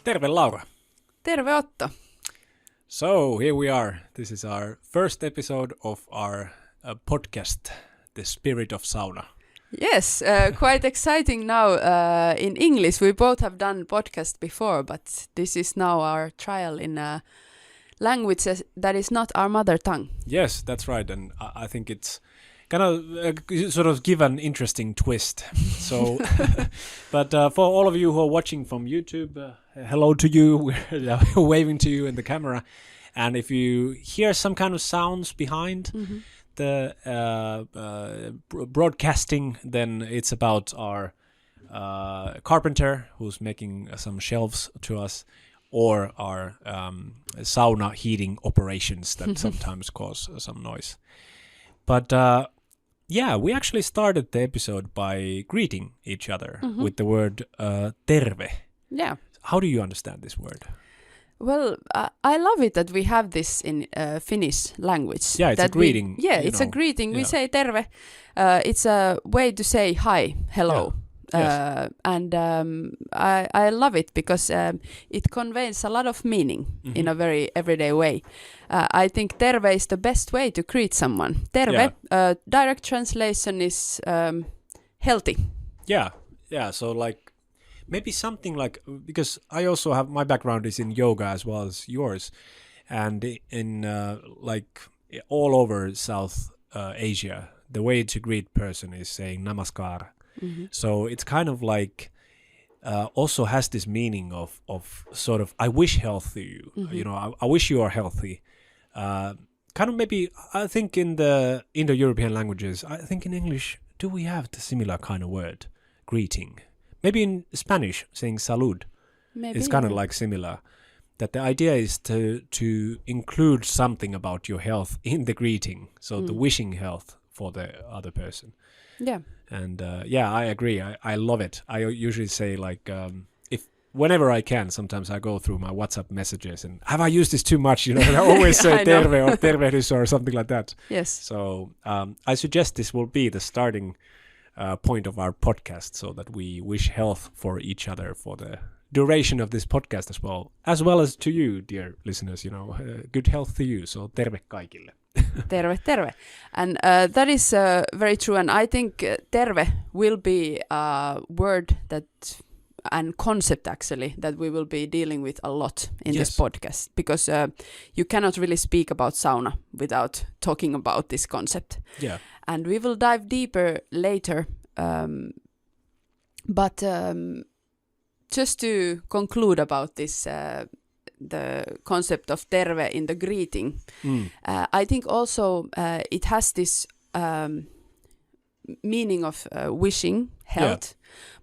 Terve, Laura. Terve, Otto. So here we are. This is our first episode of our podcast, The Spirit of Sauna. Yes, quite exciting now in English. We both have done podcast before, but this is now our trial in a language that is not our mother tongue. Yes, that's right. And I think it's gonna sort of give an interesting twist. So, but for all of you who are watching from YouTube, hello to you. We're waving to you in the camera. And if you hear some kind of sounds behind the broadcasting, then it's about our carpenter who's making some shelves to us, or our sauna heating operations that sometimes cause some noise. But yeah, we actually started the episode by greeting each other with the word terve. Yeah. How do you understand this word? Well, I love it that we have this in Finnish language. Yeah, it's a greeting. It's a greeting. We say terve. It's a way to say hi, hello. Yeah. Yes. And I love it because it conveys a lot of meaning in a very everyday way. I think terve is the best way to greet someone. Terve, direct translation is healthy. Yeah. So like maybe something like, because I also have, my background is in yoga as well as yours, and in like all over South Asia, the way to greet person is saying namaskar. So it's kind of like also has this meaning of sort of I wish health to you. You know, I wish you are healthy. Kind of maybe I think in the Indo-European languages, I think in English, do we have the similar kind of word, greeting? Maybe in Spanish, saying salud, it's kind of like similar. That the idea is to include something about your health in the greeting, so the wishing health for the other person. Yeah. And I agree. I love it. I usually say like whenever I can, sometimes I go through my WhatsApp messages and have I used this too much? You know, I always say terve or tervehdys or something like that. Yes. So I suggest this will be the starting point of our podcast, so that we wish health for each other for the duration of this podcast as well as to you, dear listeners. You know, good health to you. So terve kaikille. Terve, terve. And that is very true. And I think terve will be a word and concept actually that we will be dealing with a lot in this podcast, because you cannot really speak about sauna without talking about this concept. Yeah. And we will dive deeper later. But just to conclude about this, the concept of terve in the greeting, I think also it has this meaning of wishing health,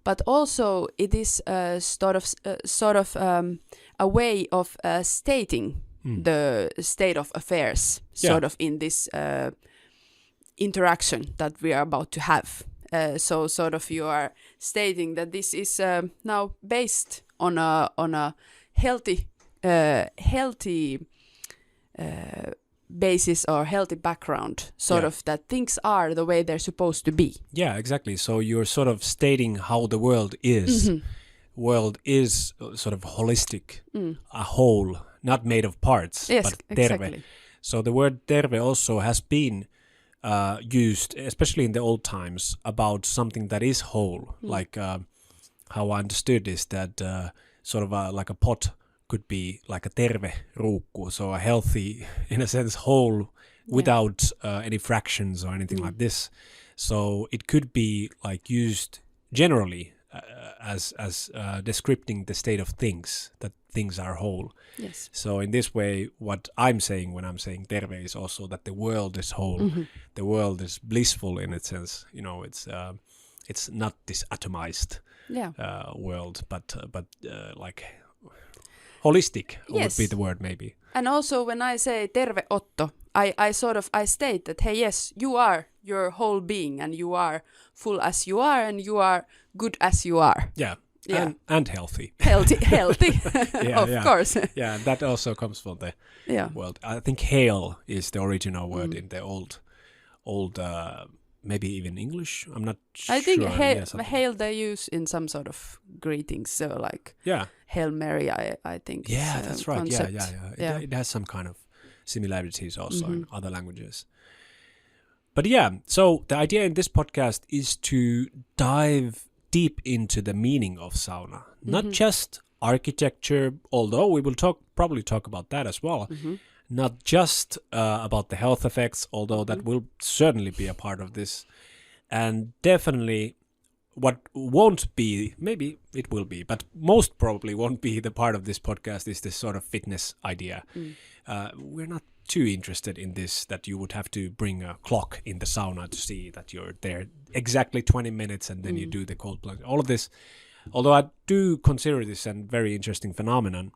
but also it is sort of a way of stating the state of affairs, sort of in this interaction that we are about to have. So sort of you are stating that this is now based on a healthy basis or healthy background, sort of that things are the way they're supposed to be. Yeah, exactly. So you're sort of stating how the world is. World is sort of holistic, a whole, not made of parts, but terve. Exactly. So the word terve also has been used, especially in the old times, about something that is whole. Like how I understood is that sort of like a pot could be like a terve ruukku, so a healthy, in a sense, whole without any fractions or anything like this. So it could be like used generally as describing the state of things, that things are whole. Yes. So in this way, what I'm saying when I'm saying terve is also that the world is whole. The world is blissful in its sense. You know, it's not this atomized world, but like holistic would be the word maybe. And also when I say terve Otto, I state that, hey, yes, you are your whole being, and you are full as you are, and you are good as you are. Yeah. And healthy. Healthy, of course. Yeah, that also comes from the world. I think hail is the original word in the old maybe even English. I'm not I sure. think Yeah, something. hail they use in some sort of greetings, so like Yeah. Hail Mary. I think. Yeah, it's a that's right. Concept. Yeah. It has some kind of similarities also in Mm-hmm. other languages. But yeah, so the idea in this podcast is to dive deep into the meaning of sauna, not just architecture, although we will probably talk about that as well. Mm-hmm. Not just about the health effects, although that will certainly be a part of this, and definitely what won't be, maybe it will be, but most probably won't be the part of this podcast is this sort of fitness idea. We're not too interested in this, that you would have to bring a clock in the sauna to see that you're there exactly 20 minutes and then you do the cold plunge. All of this, although I do consider this a very interesting phenomenon,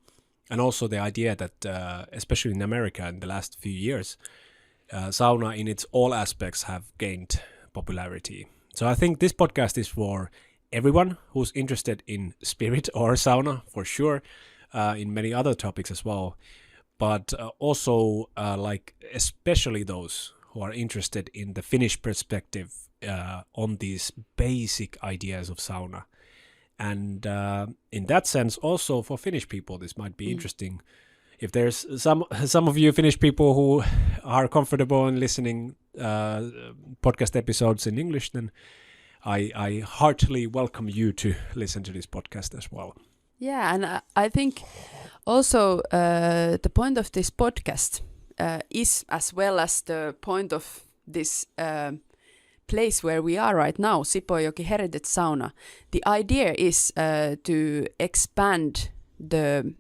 and also the idea that, especially in America in the last few years, sauna in its all aspects have gained popularity. So I think this podcast is for everyone who's interested in spirit or sauna, for sure, in many other topics as well. But also, like, especially those who are interested in the Finnish perspective on these basic ideas of sauna. And in that sense, also for Finnish people, this might be interesting. If there's some of you Finnish people who are comfortable in listening podcast episodes in English, then I heartily welcome you to listen to this podcast as well. Yeah, and I think also the point of this podcast is, as well as the point of this place where we are right now, Sipoonjoki Heritage Sauna. The idea is to expand the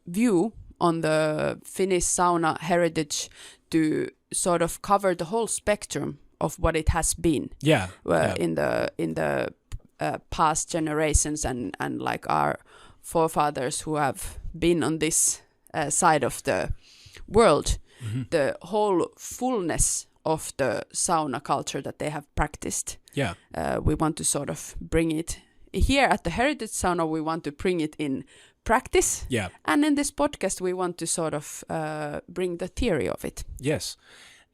view on the Finnish sauna heritage to sort of cover the whole spectrum of what it has been. In the past generations and like our forefathers who have been on this side of the world, the whole fullness of the sauna culture that they have practiced. We want to sort of bring it here at the Heritage Sauna. We want to bring it in practice. And in this podcast, we want to sort of bring the theory of it. Yes,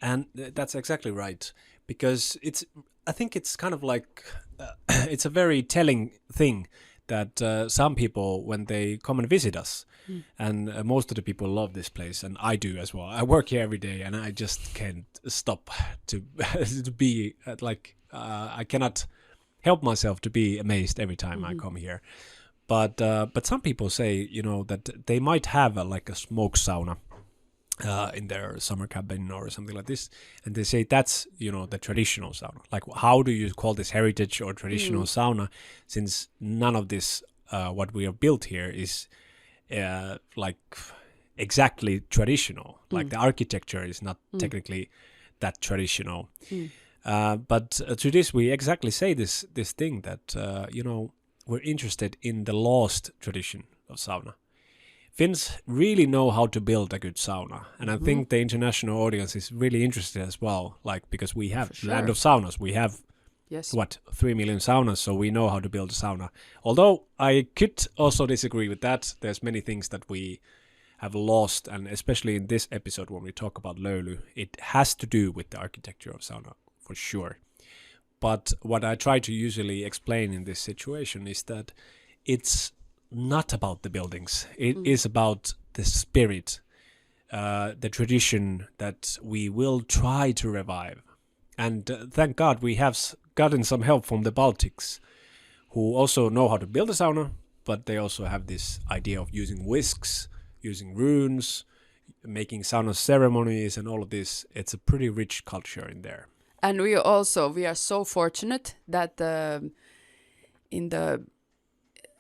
and that's exactly right. Because I think it's kind of like, it's a very telling thing that some people, when they come and visit us, and most of the people love this place, and I do as well. I work here every day, and I just can't stop to be I cannot help myself to be amazed every time I come here. But some people say, that they might have a smoke sauna in their summer cabin or something like this, and they say that's the traditional sauna. Like, how do you call this heritage or traditional sauna, since none of this what we have built here is exactly traditional. Like, the architecture is not technically that traditional. But to this we exactly say this thing that we're interested in the lost tradition of sauna. Finns really know how to build a good sauna, and I think the international audience is really interested as well, because we have land of saunas. We have 3 million saunas, so we know how to build a sauna. Although I could also disagree with that. There's many things that we have lost, and especially in this episode when we talk about Löyly, it has to do with the architecture of sauna, for sure. But what I try to usually explain in this situation is that it's not about the buildings. It is about the spirit, the tradition that we will try to revive. And thank God we have gotten some help from the Baltics, who also know how to build a sauna, but they also have this idea of using whisks, using runes, making sauna ceremonies and all of this. It's a pretty rich culture in there. And we are so fortunate that in the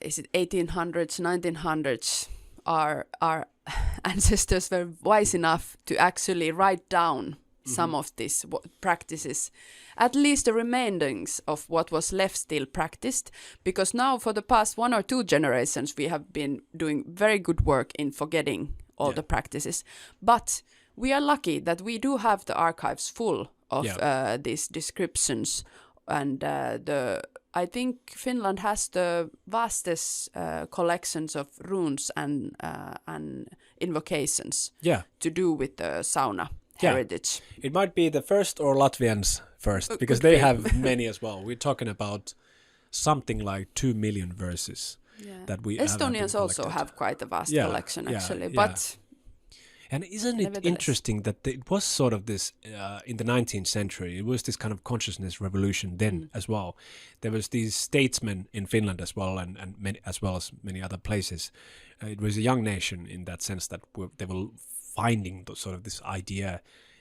1800s, 1900s, our ancestors were wise enough to actually write down some of these practices, at least the remaindings of what was left still practiced, because now for the past 1 or 2 generations we have been doing very good work in forgetting all the practices. But we are lucky that we do have the archives full of these descriptions, and I think Finland has the vastest collections of runes and invocations to do with the sauna heritage. It might be the first or Latvians first, because could they be. have many as well. We're talking about something like 2 million verses that we Estonians have also collected. have quite a vast Yeah, collection, yeah, actually. yeah. But And isn't it nevertheless. interesting that it was sort of this in the 19th century? It was this kind of consciousness revolution then as well. There was these statesmen in Finland as well, and many, as well as many other places. It was a young nation in that sense that they were finding sort of this idea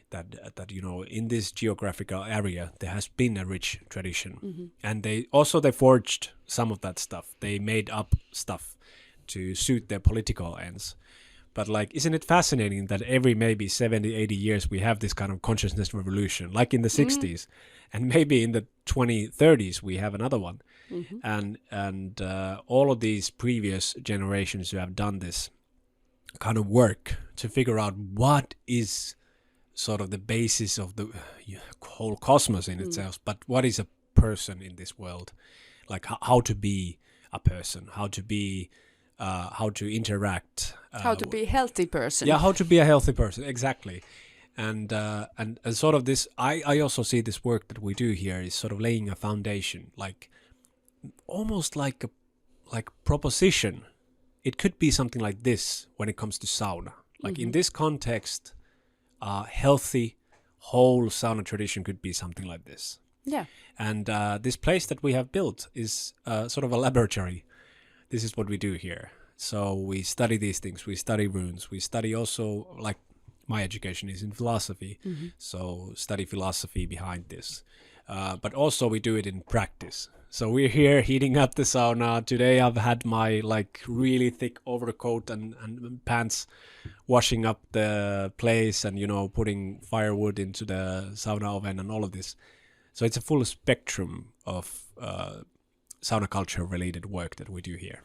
that in this geographical area there has been a rich tradition, and they forged some of that stuff. They made up stuff to suit their political ends. But like, isn't it fascinating that every maybe 70, 80 years we have this kind of consciousness revolution, like in the 60s, and maybe in the 2030s we have another one, and all of these previous generations who have done this kind of work to figure out what is sort of the basis of the whole cosmos in itself, but what is a person in this world, like how to be a person, how to be how to interact, how to be a healthy person. Yeah, how to be a healthy person, exactly. And sort of this, I also see this work that we do here is sort of laying a foundation, like almost like a proposition. It could be something like this when it comes to sauna. Like in this context, healthy, whole sauna tradition could be something like this. Yeah. And this place that we have built is sort of a laboratory. This is what we do here. So we study these things. We study runes. We study also, like my education is in philosophy, so study philosophy behind this. But also we do it in practice. So we're here heating up the sauna. Today I've had my like really thick overcoat and pants washing up the place and, putting firewood into the sauna oven and all of this. So it's a full spectrum of sauna culture related work that we do here.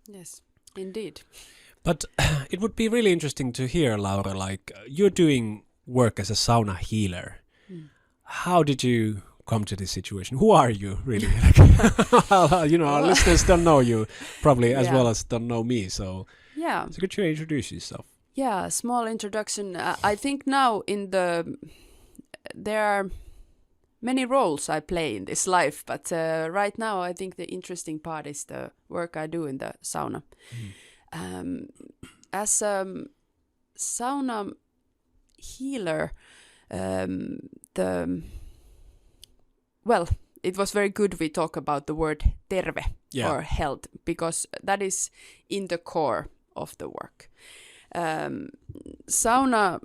Yes, indeed. But it would be really interesting to hear, Laura, like you're doing work as a sauna healer. How did you come to this situation? Who are you really? Our listeners don't know you probably as well as don't know me. So could you introduce yourself? Yeah, small introduction. I think now there are many roles I play in this life, but right now I think the interesting part is the work I do in the sauna. As a sauna healer, it was very good we talk about the word terve or health, because that is in the core of the work. Sauna,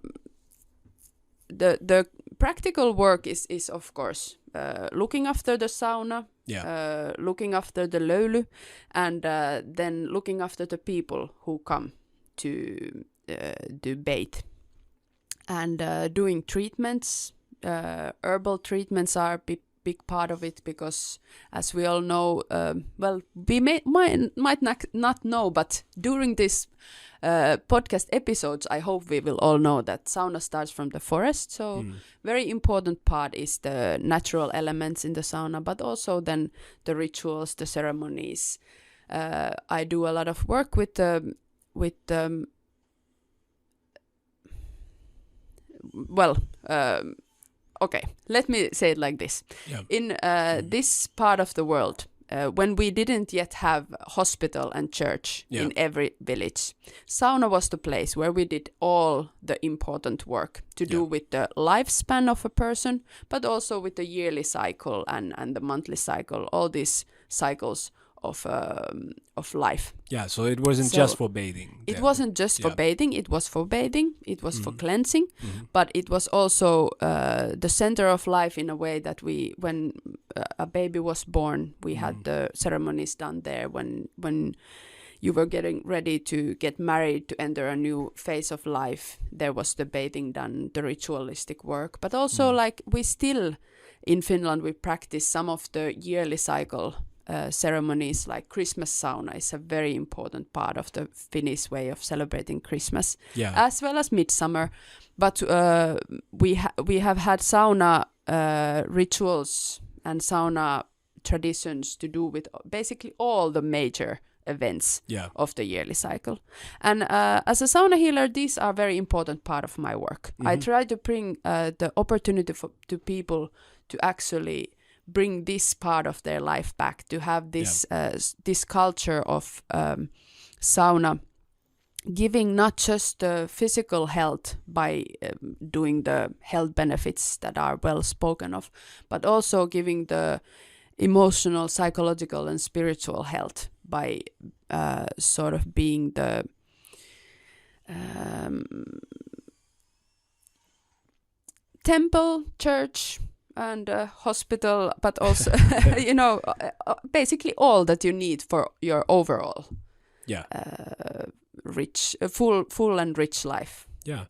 the practical work is of course looking after the sauna, looking after the Löyly, and then looking after the people who come to do bathe. And doing treatments, herbal treatments are a big part of it, because as we all know, we might not know, but during this podcast episodes, I hope we will all know that sauna starts from the forest. So very important part is the natural elements in the sauna, but also then the rituals, the ceremonies. I do a lot of work with okay, let me say it like this. In this part of the world, when we didn't yet have hospital and church in every village, sauna was the place where we did all the important work to do with the lifespan of a person, but also with the yearly cycle and the monthly cycle, all these cycles of life. Yeah, so it wasn't just for bathing. It wasn't just for bathing. It was for bathing. It was for cleansing, but it was also the center of life in a way that when a baby was born, we had the ceremonies done there. When you were getting ready to get married, to enter a new phase of life, there was the bathing done, the ritualistic work. But also, like, we still in Finland, we practice some of the yearly cycle ceremonies, like Christmas sauna is a very important part of the Finnish way of celebrating Christmas, as well as midsummer. But we have had sauna rituals and sauna traditions to do with basically all the major events Yeah. of the yearly cycle. And as a sauna healer, these are very important part of my work. I try to bring the opportunity to people to actually bring this part of their life back, to have this this culture of sauna giving not just the physical health by doing the health benefits that are well spoken of, but also giving the emotional, psychological, and spiritual health by sort of being the temple, church, and hospital, but also basically all that you need for your overall rich, full and rich life. Yeah,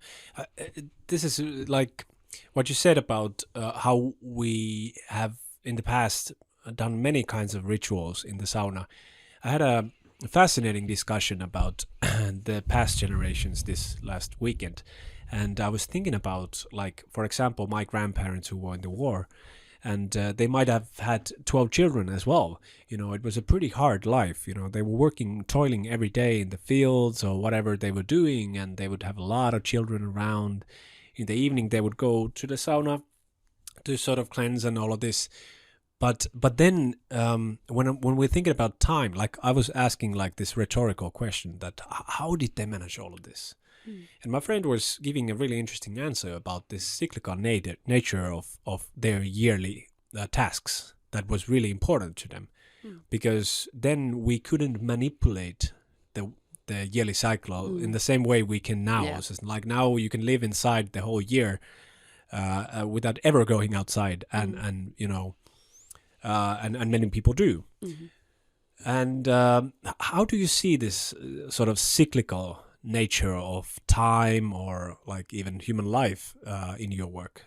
this is like what you said about how we have in the past done many kinds of rituals in the sauna. I had a fascinating discussion about the past generations this last weekend, and I was thinking about, like, for example, my grandparents who were in the war, and they might have had 12 children as well. It was a pretty hard life. They were working, toiling every day in the fields or whatever they were doing, and they would have a lot of children around. In the evening, they would go to the sauna to sort of cleanse and all of this. But then when we're thinking about time, like I was asking like this rhetorical question that how did they manage all of this? And my friend was giving a really interesting answer about this cyclical nature of their yearly tasks that was really important to them, because then we couldn't manipulate the yearly cycle in the same way we can now. Yeah. So like now you can live inside the whole year without ever going outside, and many people do. And how do you see this sort of cyclical nature of time, or like even human life in your work?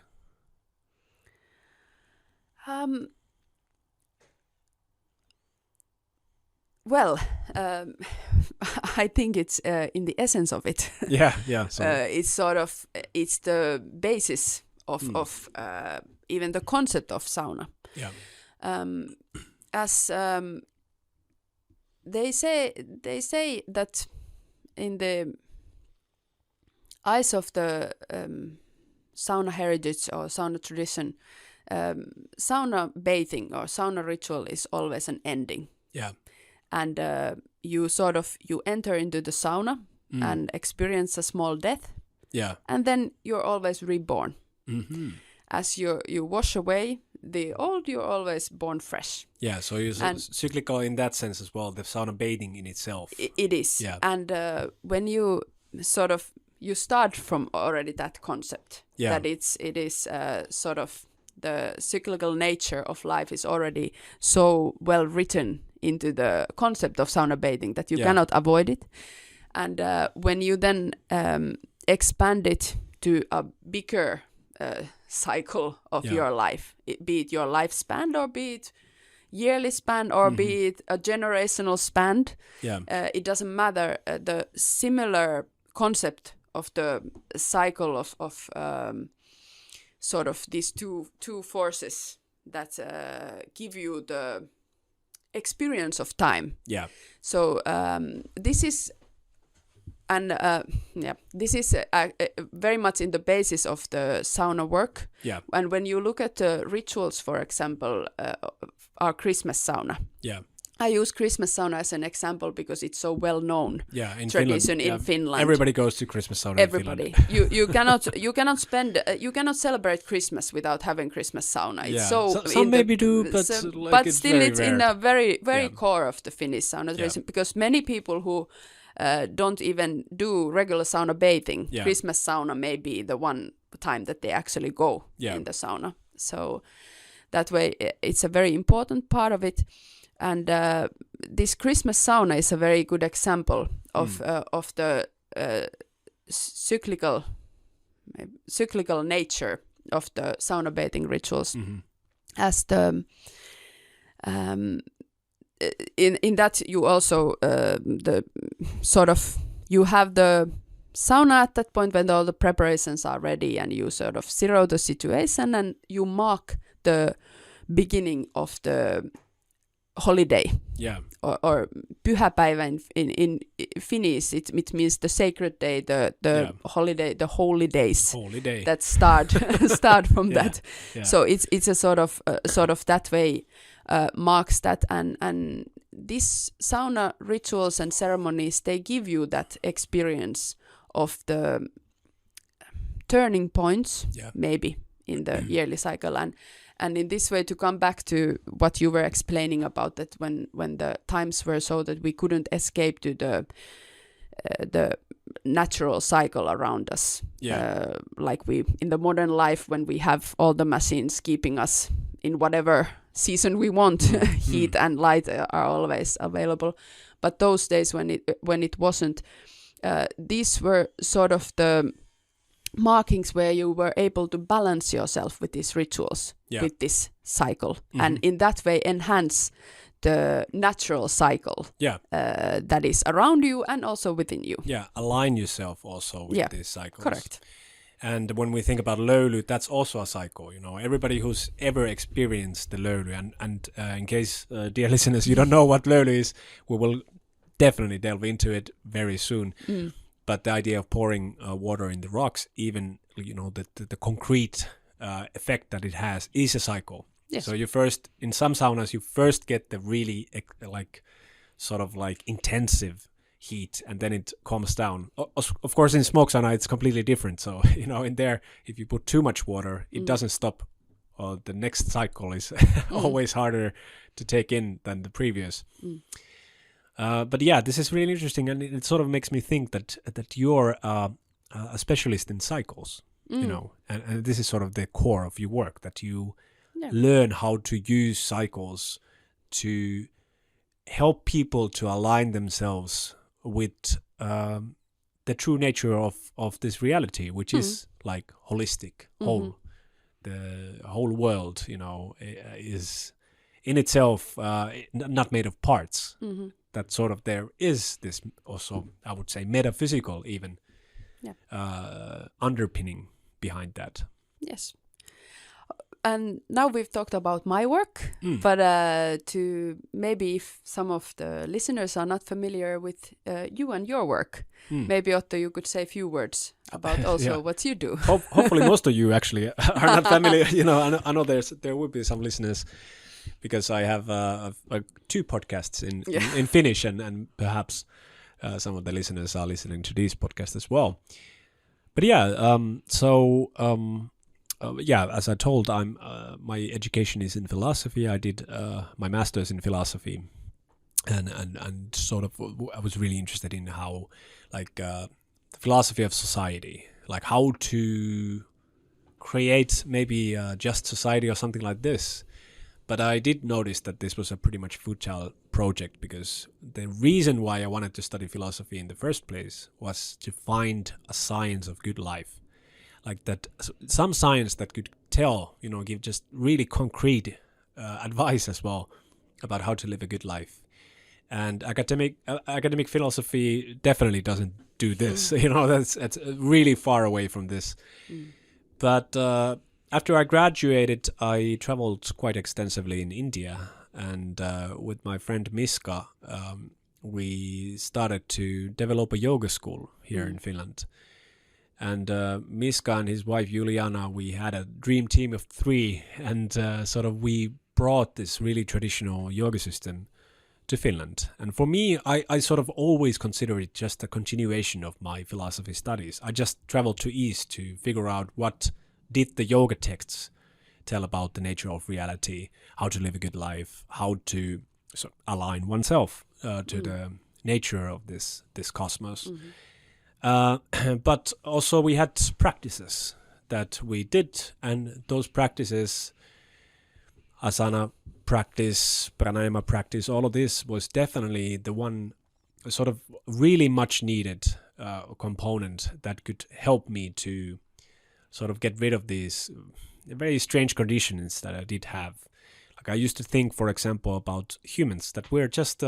Well, I think it's in the essence of it. Yeah. So. It's the basis of even the concept of sauna. Yeah. As they say that in the eyes of the sauna heritage or sauna tradition, sauna bathing or sauna ritual is always an ending. Yeah. And you enter into the sauna and experience a small death. Yeah. And then you're always reborn. As you wash away the old, you're always born fresh. Yeah, so it's cyclical in that sense as well, the sauna bathing in itself. It is. Yeah. And when you you start from already that concept, that it is sort of the cyclical nature of life is already so well written into the concept of sauna bathing that you cannot avoid it. And when you then expand it to a bigger cycle of your life, be it your lifespan or be it yearly span or be it a generational span, it doesn't matter. The similar concept of the cycle of sort of these two forces that give you the experience of time. Yeah. So this is. And this is very much in the basis of the sauna work. Yeah. And when you look at the rituals, for example, our Christmas sauna. Yeah. I use Christmas sauna as an example because it's so well known. Yeah, in tradition Finland. In Finland. Everybody goes to Christmas sauna. Everybody. In Finland. you cannot celebrate Christmas without having Christmas sauna. It's some maybe do, but but it's still very it's rare. in a very core of the Finnish sauna tradition, because many people who don't even do regular sauna bathing. Yeah. Christmas sauna may be the one time that they actually go in the sauna. So that way it's a very important part of it. And this Christmas sauna is a very good example of the cyclical nature of the sauna bathing rituals. As the in that you also the sort of you have the sauna at that point when all the preparations are ready, and you sort of zero the situation and you mark the beginning of the holiday or pyhäpäivä in Finnish, it means the sacred day, the holiday, the holy days that start from that. Yeah. So it's a sort of that way marks that, and these sauna rituals and ceremonies, they give you that experience of the turning points, maybe in the yearly cycle, and in this way, to come back to what you were explaining about that when the times were so that we couldn't escape to the natural cycle around us, like we in the modern life, when we have all the machines keeping us in whatever season we want, heat and light are always available. But those days when it wasn't, these were sort of the markings where you were able to balance yourself with these rituals, with this cycle, and in that way enhance the natural cycle that is around you and also within you. Align yourself also with these cycles. Correct. And when we think about Löyly, that's also a cycle. Everybody who's ever experienced the Löyly, and in case, dear listeners, you don't know what Löyly is, we will definitely delve into it very soon. But the idea of pouring water in the rocks, even the concrete effect that it has, is a cycle. Yes. So in some saunas, you first get the really intensive heat, and then it calms down. Of course, in smoke sauna, it's completely different. So in there, if you put too much water, it doesn't stop. The next cycle is always harder to take in than the previous. But this is really interesting, and it sort of makes me think that you're a specialist in cycles, and this is sort of the core of your work, that you learn how to use cycles to help people to align themselves with the true nature of this reality, which is like holistic, whole. The whole world, is in itself not made of parts. That sort of there is this also, I would say, metaphysical even underpinning behind that. Yes. And now we've talked about my work, but to maybe if some of the listeners are not familiar with you and your work, maybe Otto, you could say a few words about also what you do. Hopefully most of you actually are not familiar. I know there will be some listeners, because I have 2 podcasts in Finnish, and perhaps some of the listeners are listening to these podcasts as well. But as I told, my education is in philosophy. I did my master's in philosophy, and sort of I was really interested in how, the philosophy of society, like how to create maybe a just society or something like this. But I did notice that this was a pretty much futile project, because the reason why I wanted to study philosophy in the first place was to find a science of good life. Like that, some science that could give just really concrete advice as well about how to live a good life. And academic philosophy definitely doesn't do this. That's really far away from this. But after I graduated, I traveled quite extensively in India, and with my friend Miska, we started to develop a yoga school here in Finland. And Miska and his wife Juliana, we had a dream team of 3, and sort of we brought this really traditional yoga system to Finland. And for me, I sort of always consider it just a continuation of my philosophy studies. I just traveled to East to figure out what did the yoga texts tell about the nature of reality, how to live a good life, how to align oneself to the nature of this cosmos. But also we had practices that we did, and those practices, asana practice, pranayama practice, all of this was definitely the one sort of really much needed component that could help me to sort of get rid of these very strange conditions that I did have. Like I used to think, for example, about humans, that we're just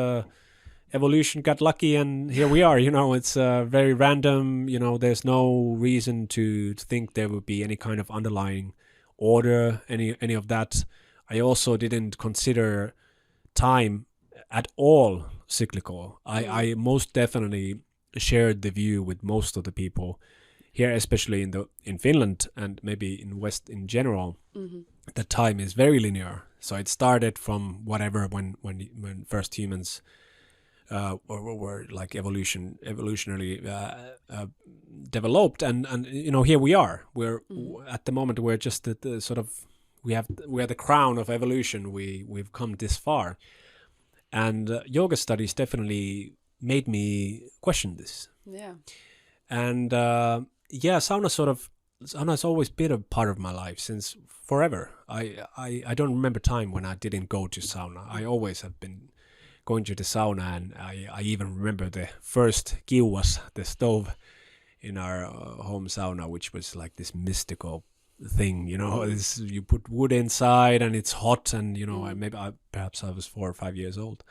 evolution got lucky and here we are, it's very random, there's no reason to think there would be any kind of underlying order, any of that. I also didn't consider time at all cyclical. I most definitely shared the view with most of the people here, especially in Finland and maybe in West in general. That time is very linear. So it started from whatever when first humans were like evolutionarily developed, and here we are. We're at the moment we're just at the sort of we are the crown of evolution. We've come this far, and yoga studies definitely made me question this. Yeah. And sauna has always been a part of my life since forever. I don't remember time when I didn't go to sauna. I always have been going to the sauna, and I even remember the first kiuas, the stove in our home sauna, which was like this mystical thing, you put wood inside and it's hot, and perhaps I was 4 or 5 years old.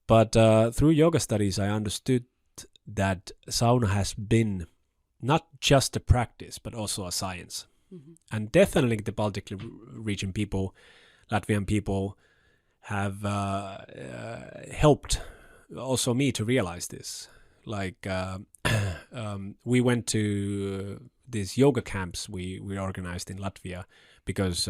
But through yoga studies I understood that sauna has been not just a practice but also a science. And definitely the Baltic region people, Latvian people, have helped also me to realize this. Like we went to these yoga camps we organized in Latvia because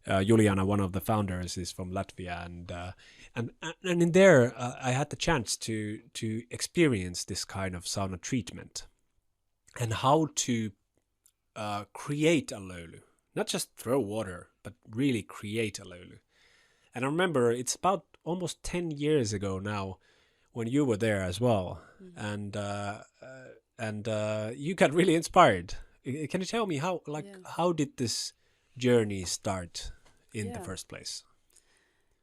Juliana, one of the founders, is from Latvia, and in there I had the chance to experience this kind of sauna treatment and how to create a löyly, not just throw water, but really create a löyly. And I remember it's about almost 10 years ago now when you were there as well, and you got really inspired. Can you tell me how did this journey start in the first place?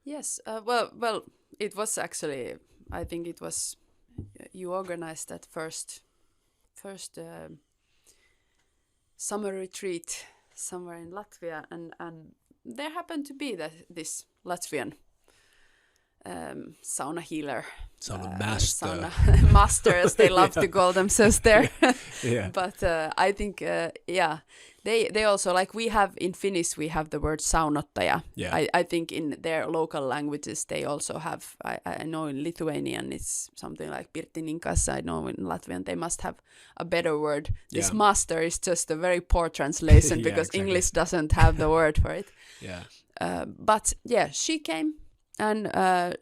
Yes, well, it was actually, I think it was you organized that first summer retreat somewhere in Latvia, and there happened to be this Latvian sauna healer, sauna master, sauna master, as they love to call themselves there. Yeah. But I think, they also, like we have in Finnish, we have the word saunottaja. Yeah. I think in their local languages they also have. I know in Lithuanian it's something like pirtininkas. I know in Latvian they must have a better word. This master is just a very poor translation because exactly. English doesn't have the word for it. Yeah. But yeah, she came. And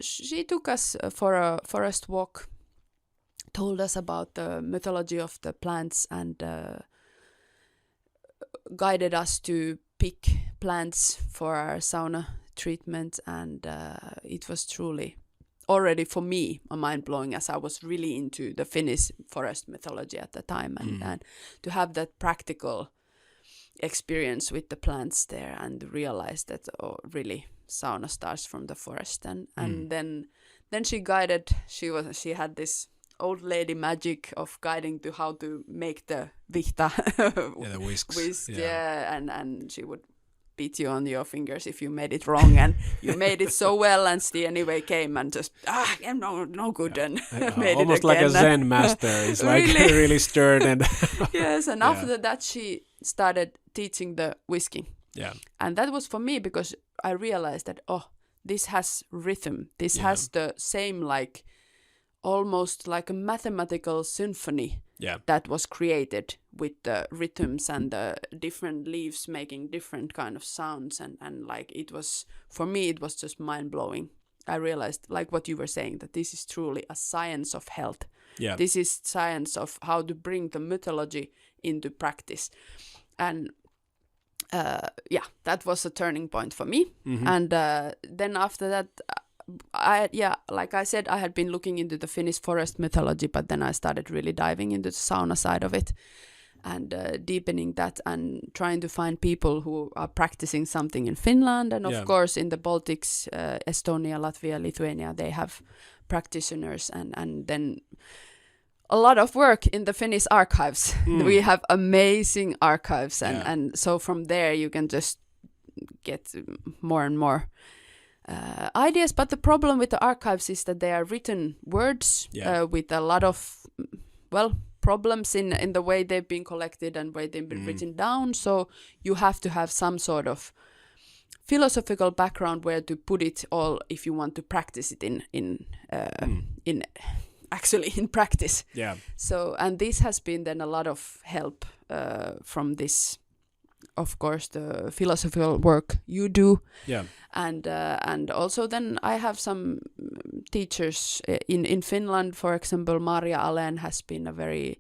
she took us for a forest walk, told us about the mythology of the plants, and guided us to pick plants for our sauna treatment. And it was truly, already for me, mind-blowing, as I was really into the Finnish forest mythology at the time. And to have that practical experience with the plants there and realize that, really, sauna starts from the forest, and then she guided. She had this old lady magic of guiding to how to make the vihta, the whisks. And she would beat you on your fingers if you made it wrong, and you made it so well, and she anyway came and just no good, and made almost it like again. a Zen master. It's like really stern and yes, and after that she started teaching the whisking. Yeah. And that was for me because I realized that, this has rhythm. This has the same, like, almost like a mathematical symphony that was created with the rhythms and the different leaves making different kind of sounds. And like, it was, for me, it was just mind-blowing. I realized, like what you were saying, that this is truly a science of health. Yeah. This is science of how to bring the mythology into practice. And that was a turning point for me. And then after that, like I said, I had been looking into the Finnish forest mythology, but then I started really diving into the sauna side of it and deepening that and trying to find people who are practicing something in Finland. And of course, in the Baltics, Estonia, Latvia, Lithuania, they have practitioners, and then a lot of work in the Finnish archives. We have amazing archives, and so from there you can just get more and more ideas. But the problem with the archives is that they are written words with a lot of, problems in the way they've been collected and way they've been written down. So you have to have some sort of philosophical background where to put it all if you want to practice it in actually in practice. Yeah. So, and this has been then a lot of help from this, of course, the philosophical work you do. Yeah. And also then I have some teachers in Finland, for example. Maria Alen has been a very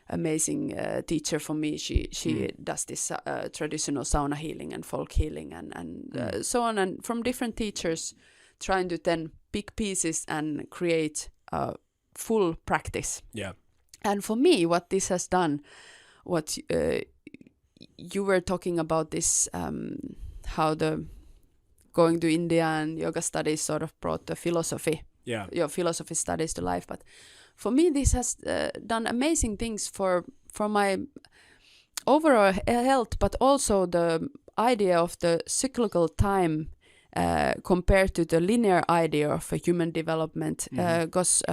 amazing teacher for me. She does this traditional sauna healing and folk healing and so on, and from different teachers, trying to then pick pieces and create a full practice. Yeah. And for me, what this has done, what you were talking about this, how the going to India and yoga studies sort of brought the philosophy, your philosophy studies to life. But for me, this has done amazing things for my overall health, but also the idea of the cyclical time compared to the linear idea of a human development. Because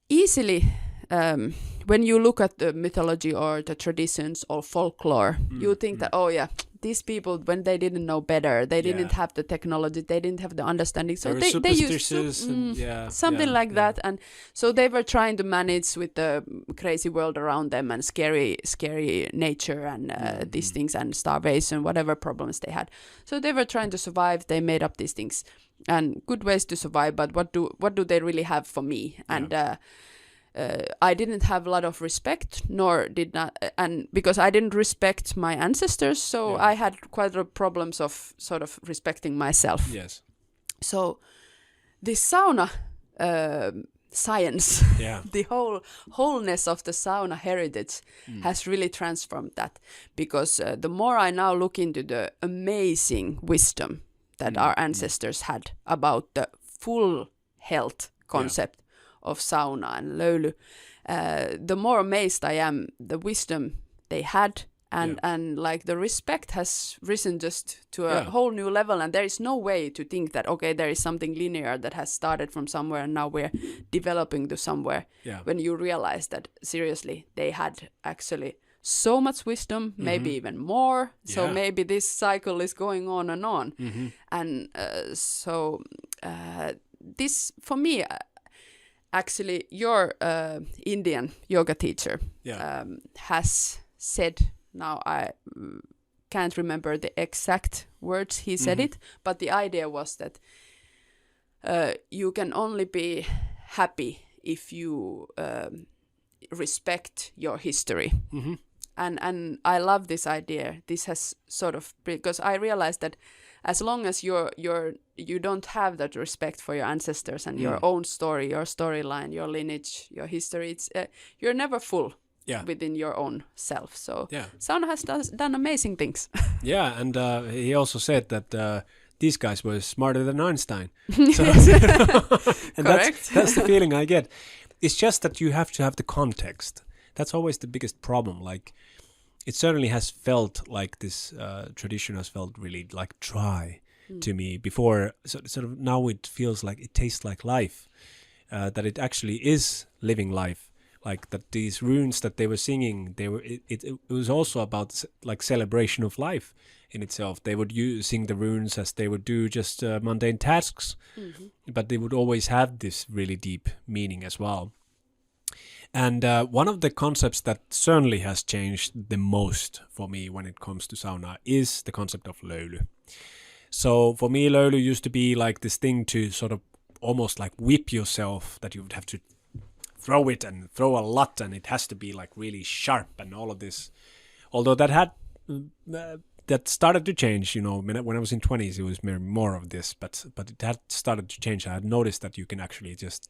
easily, when you look at the mythology or the traditions or folklore, you think that, oh yeah, these people, when they didn't know better, they didn't have the technology, they didn't have the understanding, so they used something like that, and so they were trying to manage with the crazy world around them and scary nature and these things and starvation, whatever problems they had. So they were trying to survive. They made up these things and good ways to survive. But what do they really have for me? And I didn't have a lot of respect, nor did not, and because I didn't respect my ancestors, so I had quite a lot of problems of sort of respecting myself. Yes. So this sauna science, the wholeness of the sauna heritage has really transformed that, because the more I now look into the amazing wisdom that our ancestors had about the full health concept of sauna and löyly, the more amazed I am the wisdom they had, and like the respect has risen just to a whole new level, and there is no way to think that okay, there is something linear that has started from somewhere and now we're developing to somewhere, when you realize that seriously they had actually so much wisdom, maybe even more, so maybe this cycle is going on and on, and so this for me, actually, your Indian yoga teacher has said, now I can't remember the exact words he said it, but the idea was that you can only be happy if you respect your history. And I love this idea. This has sort of, because I realized that as long as you don't have that respect for your ancestors and your own story, your storyline, your lineage, your history, it's you're never full within your own self. So sauna has done amazing things. And he also said that these guys were smarter than Einstein. So, and that's the feeling I get. It's just that you have to have the context. That's always the biggest problem. Like, it certainly has felt like this tradition has felt really like dry to me before. Sort of now it feels like it tastes like life, that it actually is living life. Like that these runes that they were singing, it was also about like celebration of life in itself. They would sing the runes as they would do just mundane tasks, but they would always have this really deep meaning as well. And one of the concepts that certainly has changed the most for me when it comes to sauna is the concept of löyly. So for me, löyly used to be like this thing to sort of almost like whip yourself, that you would have to throw it and throw a lot, and it has to be like really sharp and all of this. Although that started to change, when I was in 20s, it was more of this, but it had started to change. I had noticed that you can actually just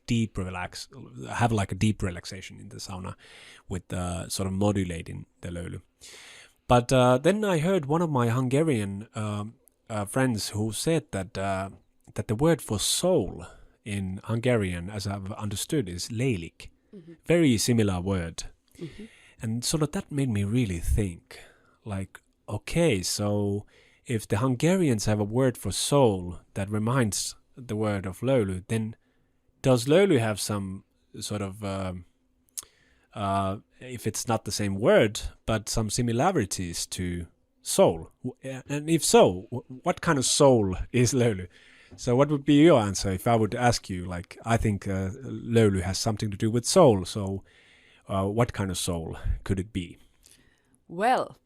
have like a deep relaxation in the sauna with sort of modulating the löyly. But then I heard one of my Hungarian friends who said that the word for soul in Hungarian, as I've understood, is lélik. Very similar word. And sort of that made me really think, like, okay, so if the Hungarians have a word for soul that reminds the word of löyly, then does löyly have some sort of, if it's not the same word, but some similarities to soul? And if so, what kind of soul is Löyly? So what would be your answer if I would ask you, like, I think Löyly has something to do with soul, so what kind of soul could it be? Well,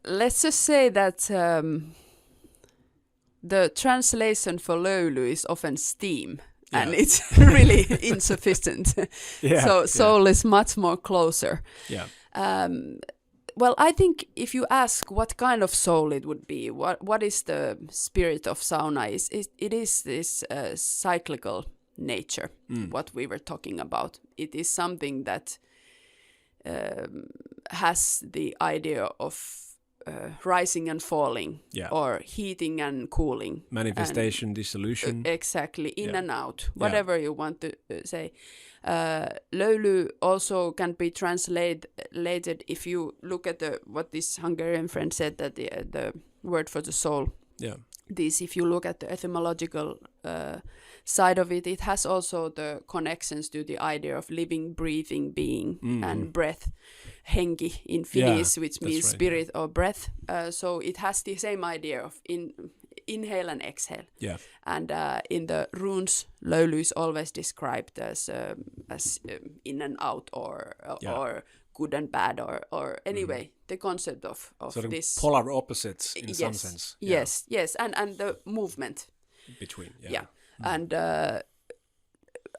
let's just say that the translation for Löyly is often steam, and it's really insufficient. So soul is much more closer. Yeah. Well, I think if you ask what kind of soul it would be, what is the spirit of sauna, it is this cyclical nature, what we were talking about. It is something that has the idea of rising and falling, or heating and cooling. Manifestation, dissolution. Exactly, in and out, whatever you want to say. Löyly also can be translated if you look at what this Hungarian friend said, that the word for the soul. Yeah. If you look at the etymological side of it, it has also the connections to the idea of living, breathing, being, and breath, henki in Finnish, which means spirit or breath. So it has the same idea of inhale and exhale. Yeah. And in the runes, Löyly is always described as in and out, or good and bad, or anyway, the concept of sort of this polar opposites in some sense. Yes, and the movement between. And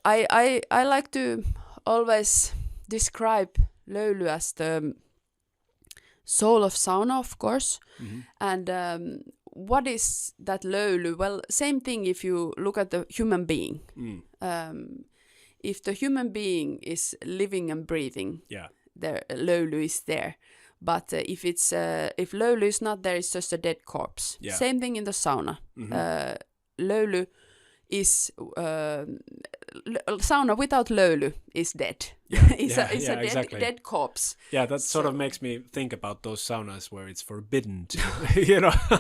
I like to always describe Löyly as the soul of sauna, of course. And what is that Löyly? Well, same thing if you look at the human being. If the human being is living and breathing, there Löyly is there. But if Löyly is not there, it's just a dead corpse. Same thing in the sauna. Löyly is sauna without Löyly is dead. It's a dead corpse. Yeah, that sort of makes me think about those saunas where it's forbidden to,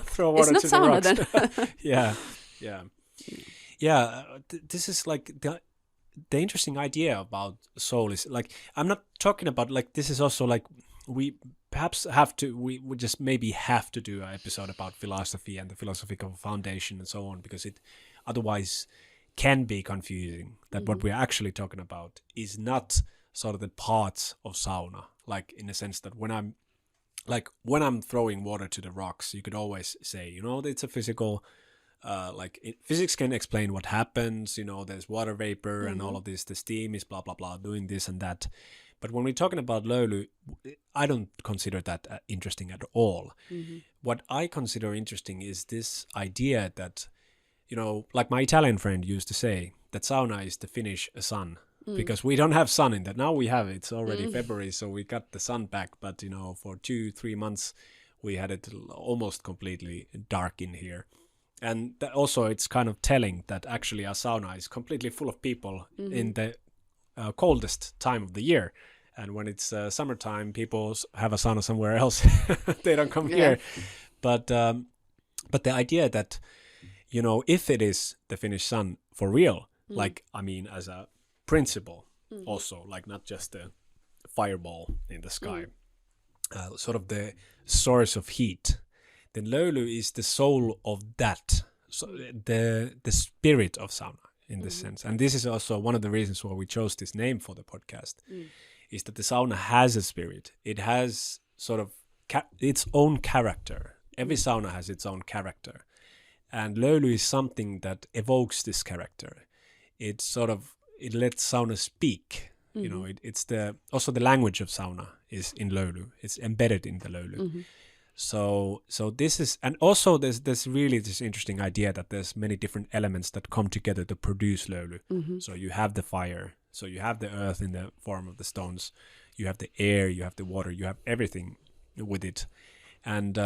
throw water to the rocks. It's not sauna then. This is like the interesting idea about soul is like, I'm not talking about like, this is also like, we perhaps we just maybe have to do an episode about philosophy and the philosophical foundation and so on, because it otherwise can be confusing that what we're actually talking about is not sort of the parts of sauna, like in the sense that when I'm throwing water to the rocks, you could always say, it's a physical, physics can explain what happens, there's water vapor and all of this, the steam is blah, blah, blah, doing this and that. But when we're talking about Löyly, I don't consider that interesting at all. What I consider interesting is this idea that, like my Italian friend used to say, that sauna is the Finnish sun, because we don't have sun in that. Now we have it. It's already February, so we got the sun back. But, for 2-3 months, we had it almost completely dark in here. And also it's kind of telling that actually our sauna is completely full of people in the coldest time of the year. And when it's summertime, people have a sauna somewhere else. They don't come here. But the idea that, if it is the Finnish sun for real, as a principle also, like not just a fireball in the sky, sort of the source of heat, then Löyly is the soul of that, so the spirit of sauna in this sense. And this is also one of the reasons why we chose this name for the podcast, is that the sauna has a spirit. It has sort of its own character. Every sauna has its own character. And Löyly is something that evokes this character. It lets sauna speak. It's also the language of sauna is in Löyly. It's embedded in the Löyly. So this is, and also there's really this interesting idea that there's many different elements that come together to produce Löyly. So you have the fire, so you have the earth in the form of the stones, you have the air, you have the water, you have everything with it. And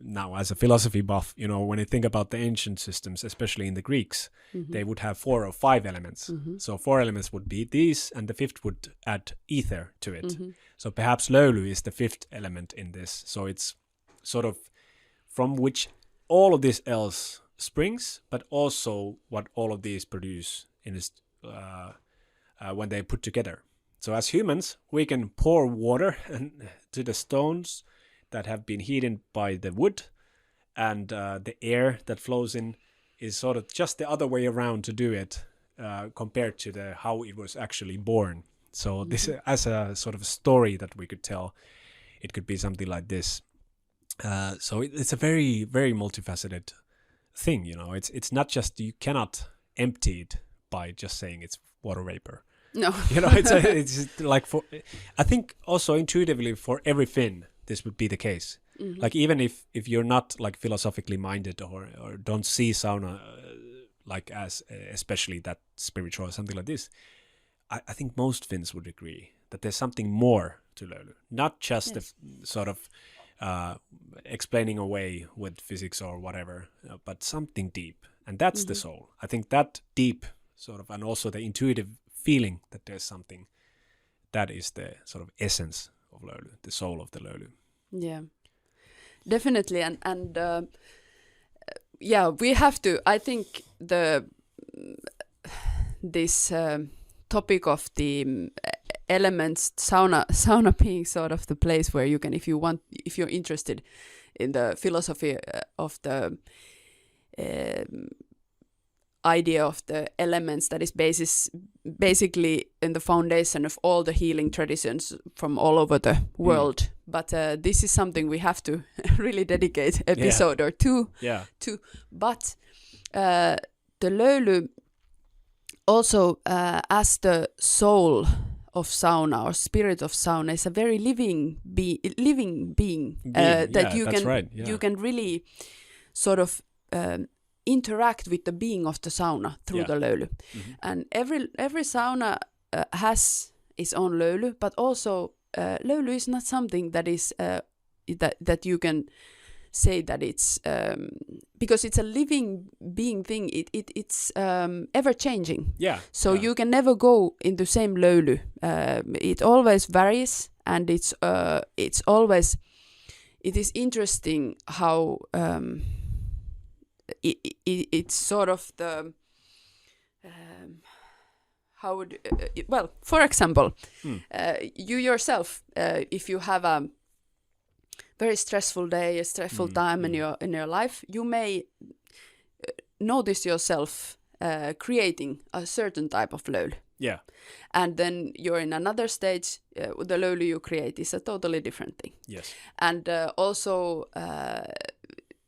now, as a philosophy buff, when you think about the ancient systems, especially in the Greeks, they would have 4 or 5 elements. So 4 elements would be these, and the 5th would add ether to it. So perhaps Löyly is the 5th element in this. So it's sort of from which all of this else springs, but also what all of these produce in this when they put together. So as humans, we can pour water to the stones, that have been heated by the wood, and the air that flows in is sort of just the other way around to do it, compared to the how it was actually born. So this, as a sort of story that we could tell, it could be something like this. So it's a very, very multifaceted thing. It's not just, you cannot empty it by just saying it's water vapor. No. It's like, I think also intuitively for every Finn this would be the case. Like, even if you're not like philosophically minded, or don't see sauna like as especially that spiritual or something like this, I think most Finns would agree that there's something more to Löyly, not just the sort of explaining away with physics or whatever, but something deep, and that's the soul. I think that deep sort of, and also the intuitive feeling that there's something, that is the sort of essence of Löyly, the soul of the Löyly. Yeah, definitely, and yeah, we have to. I think this topic of the elements, sauna being sort of the place where you can, if you're interested in the philosophy of the idea of the elements, that is basically in the foundation of all the healing traditions from all over the world. But this is something we have to really dedicate episode or two to. But the Löyly also, as the soul of sauna or spirit of sauna, is a very living being that you can really sort of interact with the being of the sauna through the Löyly. And every sauna has its own Löyly, but also Löyly is not something that is that you can say that it's because it's a living being thing. It's ever changing. So you can never go in the same Löyly. It always varies, and it is interesting how it's sort of the how would well, for example, you yourself, if you have a very stressful day, a stressful time in your life, you may notice yourself creating a certain type of Löyly. And then you're in another stage, the Löyly you create is a totally different thing. And also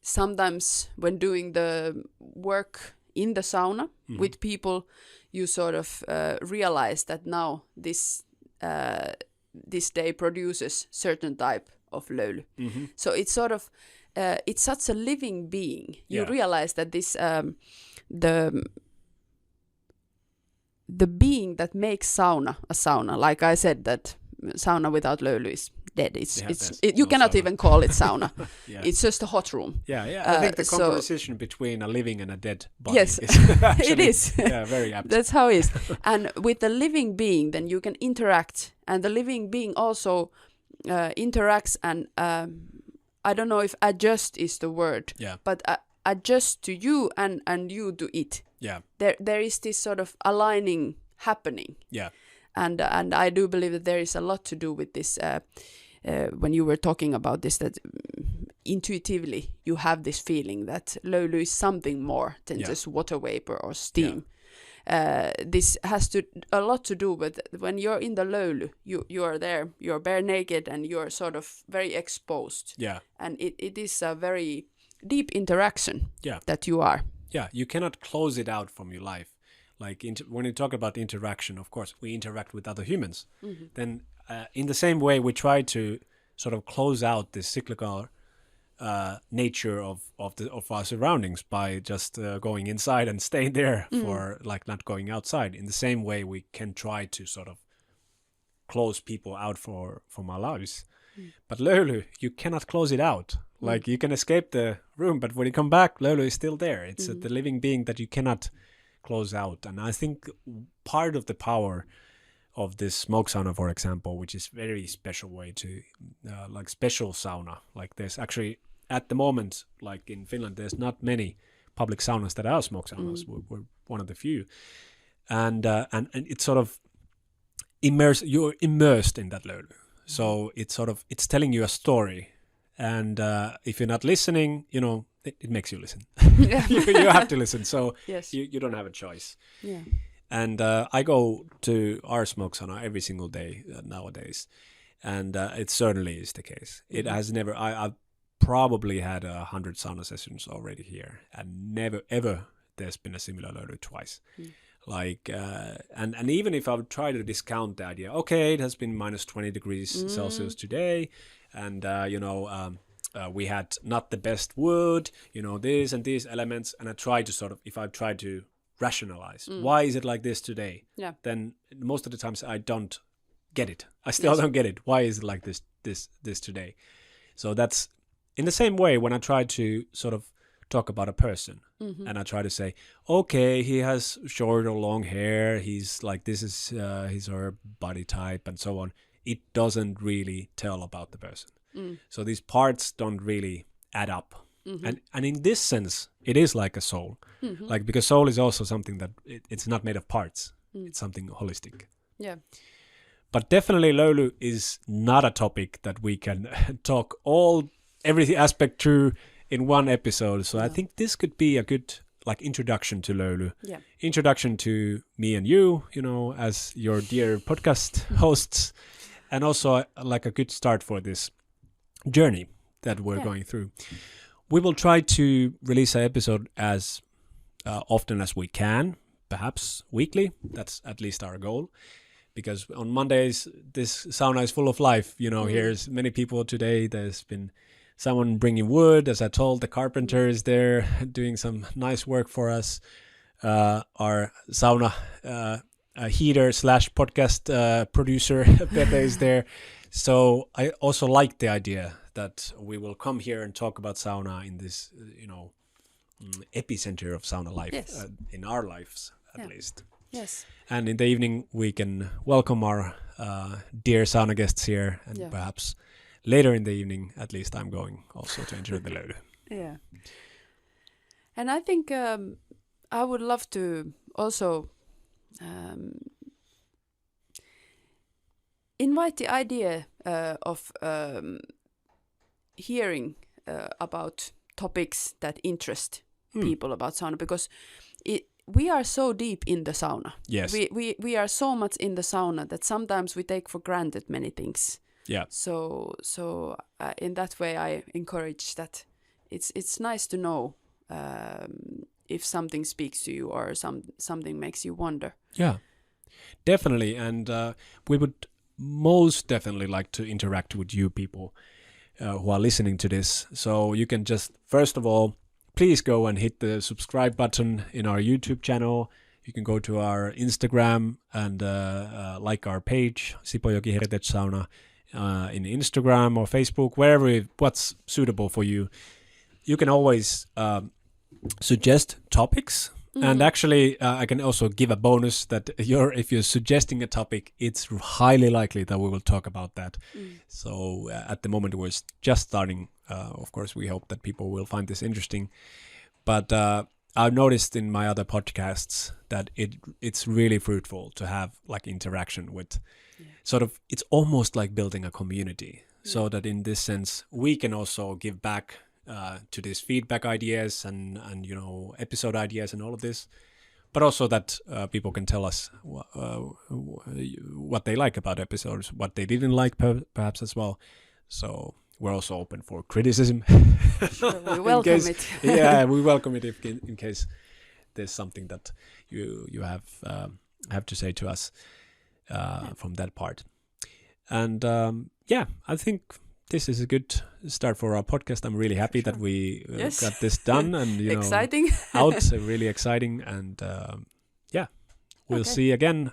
sometimes when doing the work in the sauna with people, you sort of realize that now this day produces certain type of Löyly. So it's sort of it's such a living being. You realize that this the being that makes sauna a sauna, like I said, that sauna without Löyly is dead. You cannot even call it sauna. It's just a hot room. I think the composition between a living and a dead body is it is. Very apt. That's how it is. And with the living being, then you can interact, and the living being also interacts, and I don't know if adjust is the word, but adjust to you and you to it. There is this sort of aligning happening. And I do believe that there is a lot to do with this. When you were talking about this, that intuitively you have this feeling that Löyly is something more than just water vapor or steam. This has a lot to do with when you're in the Löyly, you are there, you're bare naked, and you're sort of very exposed. And it is a very deep interaction that you are. You cannot close it out from your life. Like when you talk about interaction, of course, we interact with other humans. Then in the same way, we try to sort of close out this cyclical nature of our surroundings by just going inside and staying there for like not going outside. In the same way, we can try to sort of close people out from our lives. But Löyly, you cannot close it out. Like you can escape the room, but when you come back, Löyly is still there. It's the living being that you cannot close out. And I think part of the power of this smoke sauna, for example, which is very special way to like special sauna, like there's actually at the moment, like in Finland, there's not many public saunas that are smoke saunas. We're one of the few, and it's sort of you're immersed in that Löyly. So it's telling you a story, And if you're not listening, it makes you listen. Yeah. you have to listen. So Yes. you don't have a choice. Yeah. And I go to our smoke sauna every single day nowadays. And it certainly is the case. It has never, I've probably had 100 sauna sessions already here. And never, ever there's been a similar Löyly twice. Like, and even if I would try to discount the idea, okay, it has been minus 20 degrees Celsius today. And, we had not the best wood, this and these elements. And I try to if I try to rationalize, why is it like this today? Yeah. Then most of the times I don't get it. I still don't get it. Why is it like this today? So that's in the same way when I try to sort of talk about a person and I try to say, okay, he has short or long hair. He's like, this is his or her body type and so on. It doesn't really tell about the person. So these parts don't really add up. And in this sense, it is like a soul. Like, because soul is also something that it's not made of parts. It's something holistic. Yeah. But definitely Löyly is not a topic that we can talk every aspect through in one episode. So I think this could be a good introduction to Löyly. Yeah. Introduction to me and you, as your dear podcast hosts. And also like a good start for this journey that we're going through. We will try to release an episode as often as we can, perhaps weekly. That's at least our goal. Because on Mondays, this sauna is full of life. Here's many people today. There's been someone bringing wood. As I told, the carpenter is there doing some nice work for us. Our sauna heater / podcast producer, Pepe, is there. So I also like the idea that we will come here and talk about sauna in this, epicenter of sauna life, in our lives at least. Yes. And in the evening, we can welcome our dear sauna guests here. And perhaps later in the evening, at least I'm going also to enjoy the Löyly. Yeah. And I think I would love to also invite the idea of hearing about topics that interest people about sauna, because we are so deep in the sauna. Yes. We are so much in the sauna that sometimes we take for granted many things. Yeah. So in that way, I encourage that it's nice to know if something speaks to you or something makes you wonder. Yeah, definitely. And we would most definitely like to interact with you people who are listening to this. So you can just, first of all, please go and hit the subscribe button in our YouTube channel. You can go to our Instagram and like our page, Sipojoki Heritage Sauna, in Instagram or Facebook, what's suitable for you. You can always suggest topics. And actually, I can also give a bonus that if you're suggesting a topic, it's highly likely that we will talk about that. So at the moment, we're just starting. Of course, we hope that people will find this interesting. But I've noticed in my other podcasts that it's really fruitful to have interaction with sort of, it's almost like building a community. So that in this sense, we can also give back to these feedback ideas and episode ideas and all of this, but also that people can tell us what they like about episodes, what they didn't like perhaps as well. So we're also open for criticism. Sure, we welcome it. Yeah, we welcome it in case there's something that you have to say to us from that part. And I think this is a good start for our podcast. I'm really happy that we got this done and exciting. Really exciting. And we'll see again.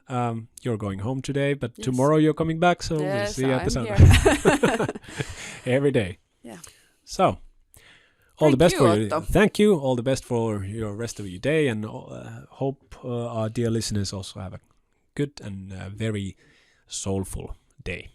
You're going home today, but tomorrow you're coming back, so we'll see you at the sauna every day. Yeah. So all the best for you. Thank you. All the best for your rest of your day, and hope our dear listeners also have a good and very soulful day.